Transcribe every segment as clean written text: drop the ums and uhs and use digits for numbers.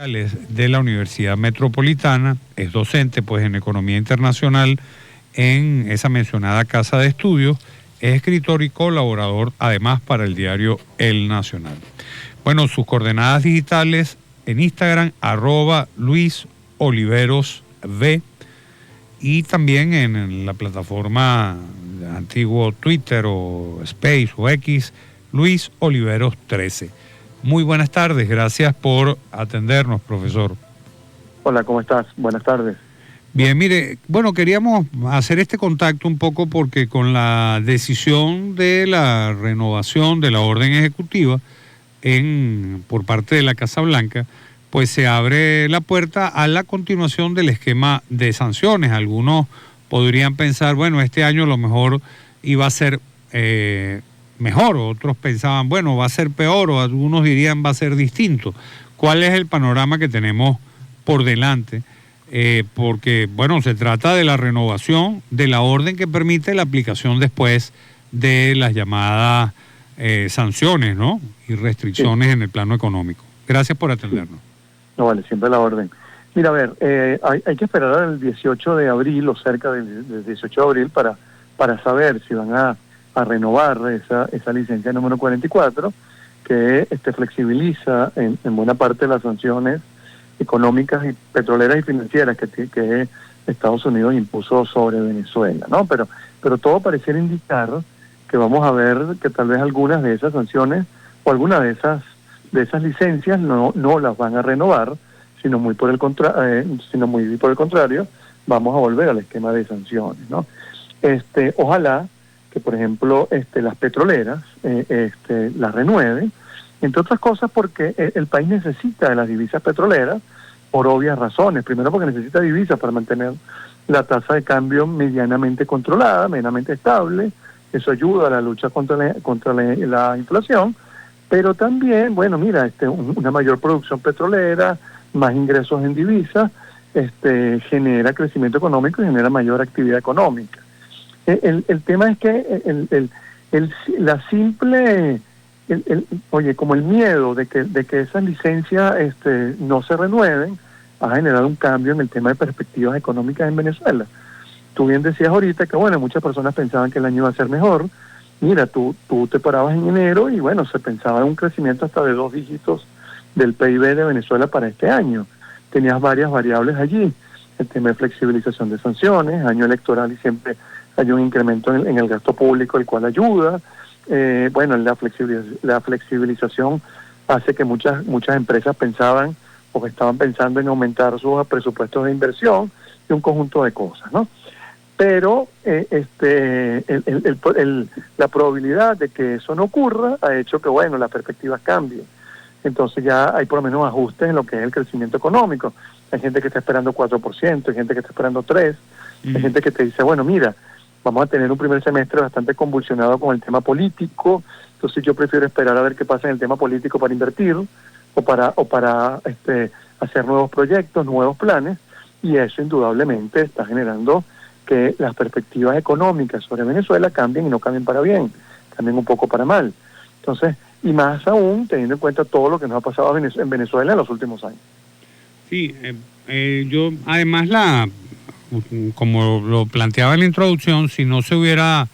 de la Universidad Metropolitana, es docente pues en Economía Internacional en esa mencionada casa de estudios, es escritor y colaborador además para el diario El Nacional. Bueno, sus coordenadas digitales en Instagram, @LuisOliverosV, y también en la plataforma antiguo Twitter o Space o X, Luis Oliveros 13. Muy buenas tardes, gracias por atendernos, profesor. Hola, ¿cómo estás? Buenas tardes. Bien, mire, bueno, queríamos hacer este contacto un poco porque con la decisión de la renovación de la orden ejecutiva por parte de la Casa Blanca, pues se abre la puerta a la continuación del esquema de sanciones. Algunos podrían pensar, bueno, este año a lo mejor iba a ser mejor, otros pensaban, bueno, va a ser peor, o algunos dirían va a ser distinto. ¿Cuál es el panorama que tenemos por delante? Porque, bueno, se trata de la renovación de la orden que permite la aplicación después de las llamadas sanciones, ¿no? Y restricciones en el plano económico. Gracias por atendernos. No, vale, siempre la orden. Mira, a ver, hay que esperar al 18 de abril o cerca del 18 de abril para saber si van a renovar esa licencia número 44, que flexibiliza en buena parte las sanciones económicas y petroleras y financieras que Estados Unidos impuso sobre Venezuela, ¿no? Pero todo pareciera indicar que vamos a ver que tal vez algunas de esas sanciones o algunas de esas licencias no las van a renovar, sino muy por el contrario, vamos a volver al esquema de sanciones, ¿no? Ojalá que, por ejemplo, las petroleras las renueven, entre otras cosas porque el país necesita de las divisas petroleras por obvias razones. Primero, porque necesita divisas para mantener la tasa de cambio medianamente controlada, medianamente estable. Eso ayuda a la lucha contra la inflación, pero también, bueno, mira, una mayor producción petrolera, más ingresos en divisas, genera crecimiento económico y genera mayor actividad económica. El tema es que como el miedo de que esas licencias no se renueven ha generado un cambio en el tema de perspectivas económicas en Venezuela. Tú bien decías ahorita que, bueno, muchas personas pensaban que el año iba a ser mejor. Mira, tú te parabas en enero y, bueno, se pensaba en un crecimiento hasta de 2 dígitos del PIB de Venezuela para este año. Tenías varias variables allí. El tema de flexibilización de sanciones, año electoral y siempre hay un incremento en el gasto público, el cual ayuda. Bueno, la flexibilización hace que muchas empresas pensaban o estaban pensando en aumentar sus presupuestos de inversión y un conjunto de cosas, ¿no? Pero la probabilidad de que eso no ocurra ha hecho que, bueno, las perspectivas cambien. Entonces ya hay por lo menos ajustes en lo que es el crecimiento económico. Hay gente que está esperando 4%, hay gente que está esperando 3%, hay gente que te dice, bueno, mira, vamos a tener un primer semestre bastante convulsionado con el tema político, entonces yo prefiero esperar a ver qué pasa en el tema político para invertir o para hacer nuevos proyectos, nuevos planes, y eso indudablemente está generando que las perspectivas económicas sobre Venezuela cambien y no cambien para bien, cambien un poco para mal. Entonces, y más aún teniendo en cuenta todo lo que nos ha pasado en Venezuela en los últimos años. Sí, yo además como lo planteaba en la introducción, si no se hubiera,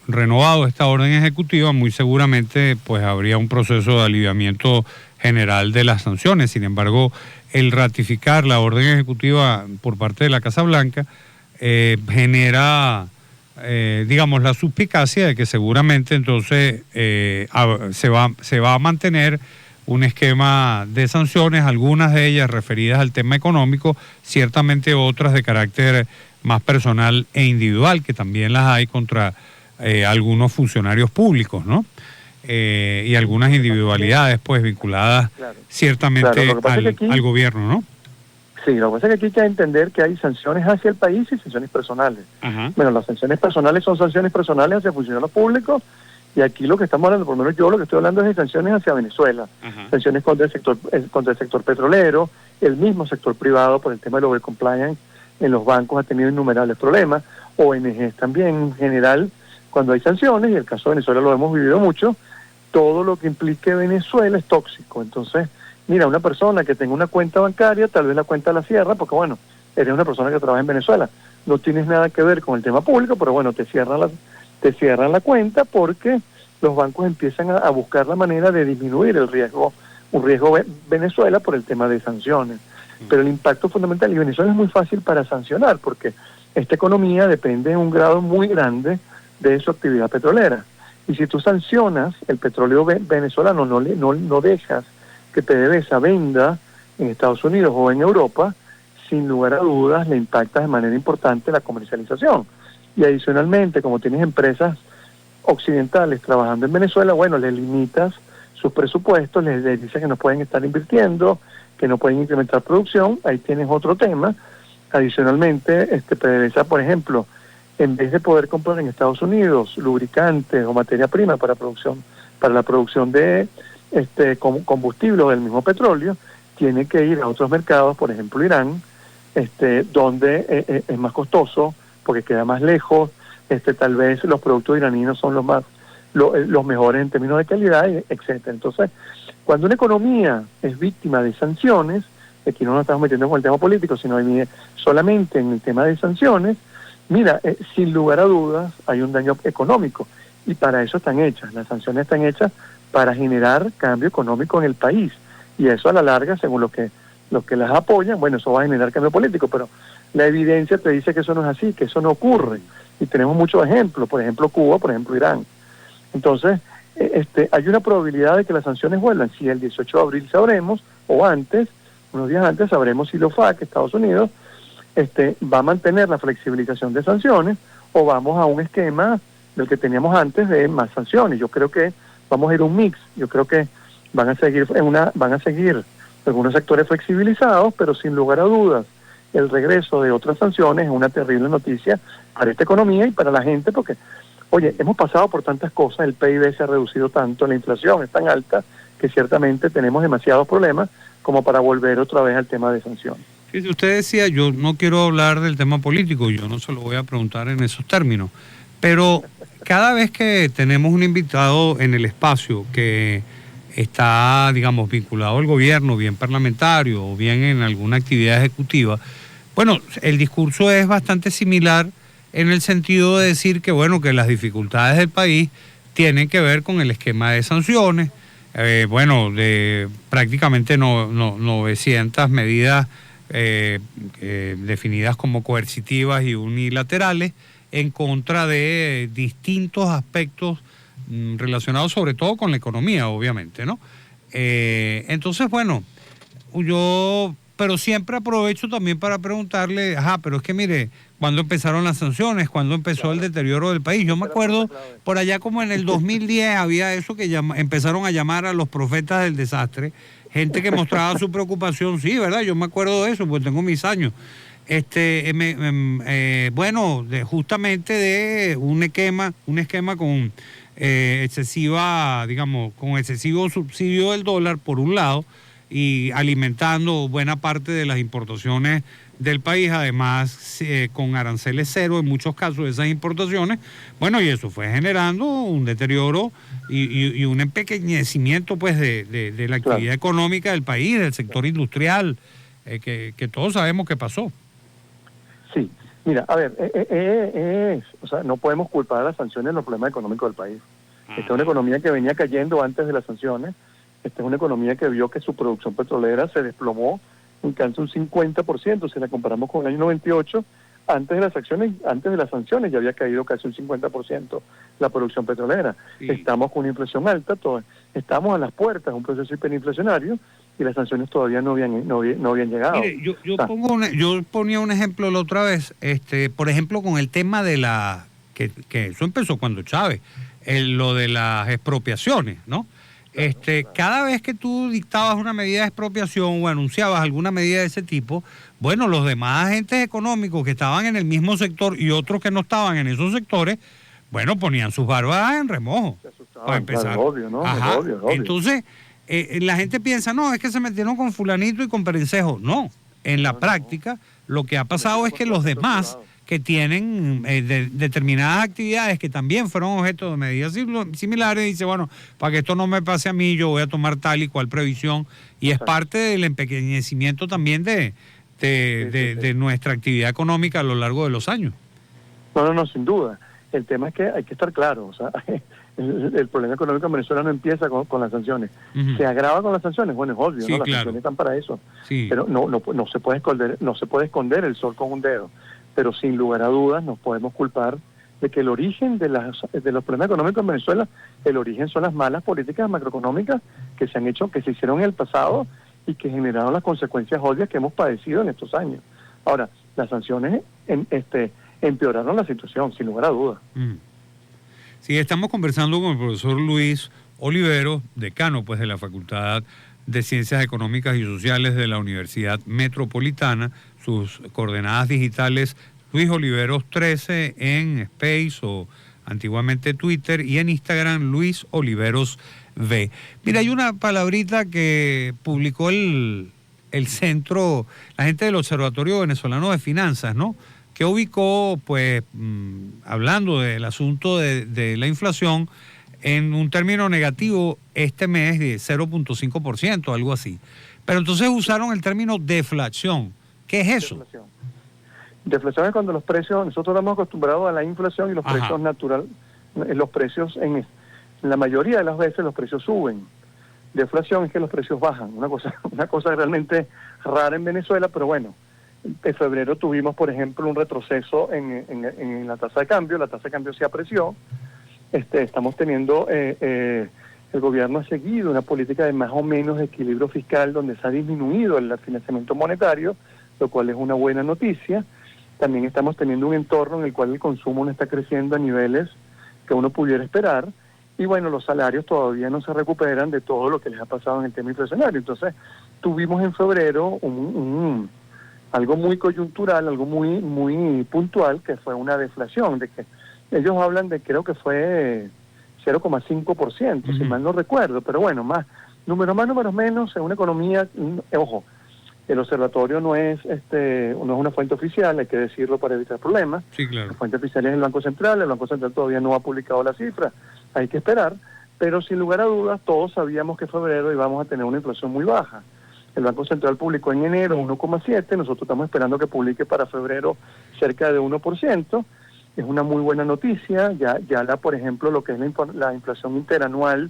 renovado esta orden ejecutiva, muy seguramente pues habría un proceso de aliviamiento general de las sanciones. Sin embargo, el ratificar la orden ejecutiva por parte de la Casa Blanca genera, la suspicacia de que seguramente entonces se va a mantener un esquema de sanciones, algunas de ellas referidas al tema económico, ciertamente otras de carácter más personal e individual, que también las hay contra algunos funcionarios públicos, ¿no? Y algunas individualidades pues vinculadas ciertamente al gobierno, ¿no? Sí, lo que pasa es que aquí hay que entender que hay sanciones hacia el país y sanciones personales. Ajá. Bueno, las sanciones personales son sanciones personales hacia funcionarios públicos, y aquí lo que estamos hablando, por lo menos yo lo que estoy hablando es de sanciones hacia Venezuela. Ajá. Sanciones contra el sector petrolero, el mismo sector privado por el tema del overcompliance en los bancos ha tenido innumerables problemas, ONGs también en general, cuando hay sanciones, y el caso de Venezuela lo hemos vivido mucho, todo lo que implique Venezuela es tóxico. Entonces, mira, una persona que tenga una cuenta bancaria, tal vez la cuenta la cierra, porque bueno, eres una persona que trabaja en Venezuela, no tienes nada que ver con el tema público, pero bueno, te cierran la cuenta porque los bancos empiezan a buscar la manera de disminuir el riesgo, un riesgo Venezuela por el tema de sanciones. Pero el impacto fundamental, y Venezuela es muy fácil para sancionar, porque esta economía depende en un grado muy grande de su actividad petrolera. Y si tú sancionas el petróleo venezolano, no dejas que PDVSA venda en Estados Unidos o en Europa, sin lugar a dudas le impacta de manera importante la comercialización. Y adicionalmente, como tienes empresas occidentales trabajando en Venezuela, bueno, les limitas sus presupuestos, les dices que no pueden estar invirtiendo, que no pueden incrementar producción, ahí tienes otro tema. Adicionalmente, PDVSA, por ejemplo, en vez de poder comprar en Estados Unidos lubricantes o materia prima para la producción de combustible o del mismo petróleo, tiene que ir a otros mercados, por ejemplo Irán, donde es más costoso porque queda más lejos, tal vez los productos iraninos son los mejores en términos de calidad, etcétera. Entonces, cuando una economía es víctima de sanciones, aquí no nos estamos metiendo con el tema político, sino solamente en el tema de sanciones, mira, sin lugar a dudas hay un daño económico y para eso están hechas. Las sanciones están hechas para generar cambio económico en el país y eso a la larga, según los que las apoyan, bueno, eso va a generar cambio político, pero la evidencia te dice que eso no es así, que eso no ocurre y tenemos muchos ejemplos, por ejemplo Cuba, por ejemplo Irán. Entonces, hay una probabilidad de que las sanciones vuelvan. Si el 18 de abril sabremos, o antes, unos días antes, sabremos si la OFAC, Estados Unidos, va a mantener la flexibilización de sanciones o vamos a un esquema del que teníamos antes de más sanciones. Yo creo que vamos a ir a un mix. Yo creo que van a seguir algunos sectores flexibilizados, pero sin lugar a dudas, el regreso de otras sanciones es una terrible noticia para esta economía y para la gente, porque, oye, hemos pasado por tantas cosas, el PIB se ha reducido tanto, la inflación es tan alta que ciertamente tenemos demasiados problemas como para volver otra vez al tema de sanciones. Sí, usted decía, yo no quiero hablar del tema político, yo no se lo voy a preguntar en esos términos, pero cada vez que tenemos un invitado en el espacio que está, digamos, vinculado al gobierno, bien parlamentario o bien en alguna actividad ejecutiva, bueno, el discurso es bastante similar en el sentido de decir que, bueno, que las dificultades del país tienen que ver con el esquema de sanciones, de prácticamente 900 medidas definidas como coercitivas y unilaterales en contra de distintos aspectos relacionados sobre todo con la economía, obviamente, ¿no? Entonces, bueno, pero siempre aprovecho también para preguntarle, pero es que mire, ¿cuándo empezaron las sanciones? ¿Cuándo empezó el deterioro del país? Yo me acuerdo, por allá como en el 2010 había eso que empezaron a llamar a los profetas del desastre, gente que mostraba su preocupación, sí, ¿verdad? Yo me acuerdo de eso, pues tengo mis años. Justamente de un esquema con con excesivo subsidio del dólar por un lado y alimentando buena parte de las importaciones del país, además con aranceles cero en muchos casos de esas importaciones, bueno, y eso fue generando un deterioro y un empequeñecimiento pues de la actividad económica del país, del sector industrial, que todos sabemos que pasó. Sí, mira, a ver, no podemos culpar a las sanciones en los problemas económicos del país. Esta es una economía que venía cayendo antes de las sanciones. Esta es una economía que vio que su producción petrolera se desplomó en casi un 50%. Si la comparamos con el año 98, antes de las sanciones ya había caído casi un 50% la producción petrolera. Sí. Estamos con una inflación alta, estamos a las puertas de un proceso hiperinflacionario y las sanciones todavía no habían llegado. Mire, yo ponía un ejemplo la otra vez, por ejemplo, con el tema de que eso empezó cuando Chávez, lo de las expropiaciones, ¿no? Cada vez que tú dictabas una medida de expropiación o anunciabas alguna medida de ese tipo, bueno, los demás agentes económicos que estaban en el mismo sector y otros que no estaban en esos sectores, bueno, ponían sus barbas en remojo. Para empezar. Claro, obvio, ¿no? Ajá. Obvio. Entonces, la gente piensa, no, es que se metieron con fulanito y con perencejo. No, en la práctica, lo que ha pasado es que los demás que tienen determinadas actividades que también fueron objeto de medidas similares, y dice, bueno, para que esto no me pase a mí, yo voy a tomar tal y cual previsión, y es parte del empequeñecimiento también de nuestra actividad económica a lo largo de los años. No, sin duda. El tema es que hay que estar claro, o sea, el problema económico en Venezuela no empieza con las sanciones. Se agrava con las sanciones, bueno, es obvio, sí, ¿no? Las claro. sanciones están para eso. Sí. Pero no se puede esconder el sol con un dedo. Pero sin lugar a dudas nos podemos culpar de que el origen de los problemas económicos en Venezuela, el origen son las malas políticas macroeconómicas que se hicieron en el pasado y que generaron las consecuencias obvias que hemos padecido en estos años. Ahora, las sanciones empeoraron la situación, sin lugar a dudas. Sí, estamos conversando con el profesor Luis Oliveros, decano pues de la Facultad de Ciencias Económicas y Sociales de la Universidad Metropolitana. Sus coordenadas digitales, Luis Oliveros 13 en Space o antiguamente Twitter, y en Instagram Luis Oliveros V. Mira, hay una palabrita que publicó el centro, la gente del Observatorio Venezolano de Finanzas, ¿no?, que ubicó, pues, hablando del asunto de la inflación, en un término negativo este mes de 0.5%, algo así. Pero entonces usaron el término deflación. ¿Qué es eso? Deflación es cuando los precios, nosotros estamos acostumbrados a la inflación y los precios naturales, los precios en la mayoría de las veces los precios suben. Deflación es que los precios bajan, una cosa realmente rara en Venezuela, pero bueno. En febrero tuvimos, por ejemplo, un retroceso en la tasa de cambio. La tasa de cambio se apreció. Estamos teniendo, el gobierno ha seguido una política de más o menos equilibrio fiscal donde se ha disminuido el financiamiento monetario, lo cual es una buena noticia. También estamos teniendo un entorno en el cual el consumo no está creciendo a niveles que uno pudiera esperar. Y bueno, los salarios todavía no se recuperan de todo lo que les ha pasado en el tema inflacionario. Entonces, tuvimos en febrero algo muy coyuntural, algo muy puntual, que fue una deflación, de que ellos hablan de, creo que fue 0,5%, si mal no recuerdo, pero bueno, números menos, en una economía, ojo, el observatorio no es una fuente oficial, hay que decirlo para evitar problemas. Sí, claro. La fuente oficial es el Banco Central todavía no ha publicado la cifra, hay que esperar, pero sin lugar a dudas todos sabíamos que en febrero íbamos a tener una inflación muy baja. El Banco Central publicó en enero 1,7%, nosotros estamos esperando que publique para febrero cerca de 1%. Es una muy buena noticia, por ejemplo, lo que es la inflación interanual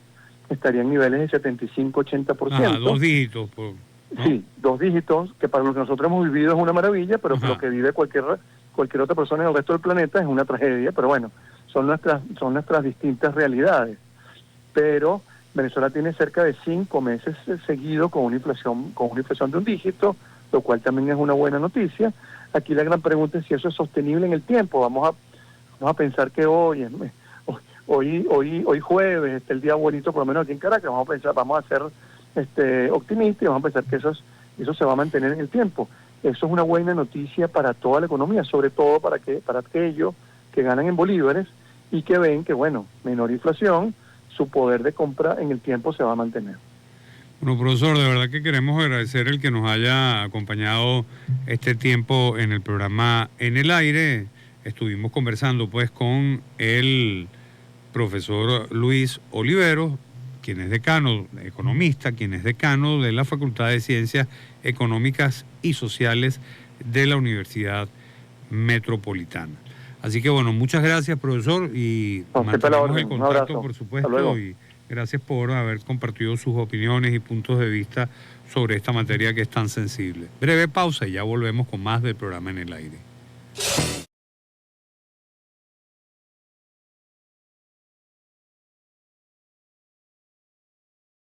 estaría en niveles de 75-80%. 2 dígitos. ¿no? Sí, 2 dígitos, que para lo que nosotros hemos vivido es una maravilla, pero lo que vive cualquier otra persona en el resto del planeta es una tragedia, pero bueno, son nuestras distintas realidades. Pero Venezuela tiene cerca de 5 meses seguidos con una inflación de 1 dígito, lo cual también es una buena noticia. Aquí la gran pregunta es si eso es sostenible en el tiempo. Vamos a pensar que hoy jueves, el día bonito, por lo menos aquí en Caracas, vamos a ser optimistas y vamos a pensar que eso se va a mantener en el tiempo. Eso es una buena noticia para toda la economía, sobre todo para aquellos que ganan en bolívares y que ven que, bueno, menor inflación, su poder de compra en el tiempo se va a mantener. Bueno, profesor, de verdad que queremos agradecer el que nos haya acompañado este tiempo en el programa En el Aire. Estuvimos conversando pues con el profesor Luis Oliveros, quien es decano, economista, quien es decano de la Facultad de Ciencias Económicas y Sociales de la Universidad Metropolitana. Así que bueno, muchas gracias, profesor, y mantenemos el contacto, por supuesto, y gracias por haber compartido sus opiniones y puntos de vista sobre esta materia que es tan sensible. Breve pausa y ya volvemos con más del programa En el Aire.